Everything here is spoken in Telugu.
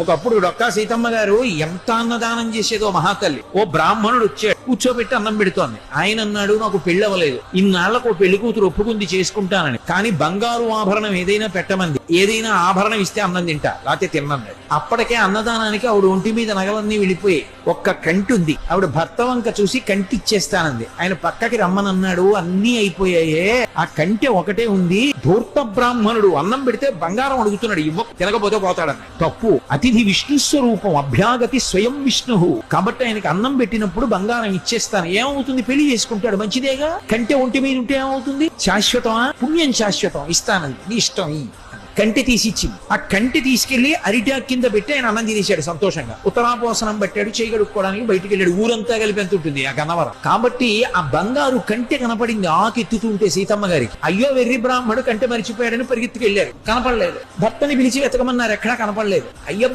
ఒకప్పుడు డొక్కా సీతమ్మ గారు ఎంత అన్నదానం చేసేదో మహాతల్లి. ఓ బ్రాహ్మణుడు వచ్చాడు, కూర్చోబెట్టి అన్నం పెడుతోంది. ఆయన అన్నాడు, నాకు పెళ్ళవలేదు, ఇన్నాళ్లకు పెళ్లి కూతురు ఒప్పుకుంది చేసుకుంటానని, కానీ బంగారు ఆభరణం ఏదైనా పెట్టమంది, ఏదైనా ఆభరణం ఇస్తే అన్నం తింటా, లేకపోతే తిన్నన్నాడు. అప్పటికే అన్నదానానికి ఆవిడ ఒంటి మీద నగలన్నీ వెళ్ళిపోయి ఒక్క కంటి ఉంది. ఆవిడ భర్త వంక చూసి కంటి ఇచ్చేస్తానంది. ఆయన పక్కకి రమ్మనన్నాడు, అన్నీ అయిపోయాయే, ఆ కంటి ఒకటే ఉంది. ధూర్త బ్రాహ్మణుడు అన్నం పెడితే బంగారం అడుగుతున్నాడు, తినకపోతే పోతాడని. తప్పు. అతిథి విష్ణు స్వరూపం, అభ్యాగతి స్వయం విష్ణు. కాబట్టి ఆయనకి అన్నం పెట్టినప్పుడు బంగారం ఇచ్చేస్తాను. ఏమవుతుంది? పెళ్లి చేసుకుంటాడు, మంచిదేగా. కంటే ఒంటి మీద ఉంటే ఏమవుతుంది? శాశ్వతమా? పుణ్యం శాశ్వతం, ఇస్తానంది, నీ ఇష్టం. కంటి తీసి ఇచ్చింది. ఆ కంటి తీసుకెళ్లి అరిటా కింద పెట్టి ఆయన అన్నం తినేశాడు సంతోషంగా. ఉత్తరాపోసనం పెట్టాడు, చేయగడుక్కోవడానికి బయటికి వెళ్ళాడు. ఊరంతా కలిపి ఎంత ఉంటుంది ఆ గన్నవరం. కాబట్టి ఆ బంగారు కంటె కనపడింది ఆకెత్తుతుంటే సీతమ్మ గారికి. అయ్యో వెర్రి బ్రాహ్మడు కంటె మరిచిపోయాడని పరిగెత్తుకెళ్లారు, కనపడలేదు. భర్తని పిలిచి వెతకమన్నారు, ఎక్కడా కనపడలేదు. అయ్యో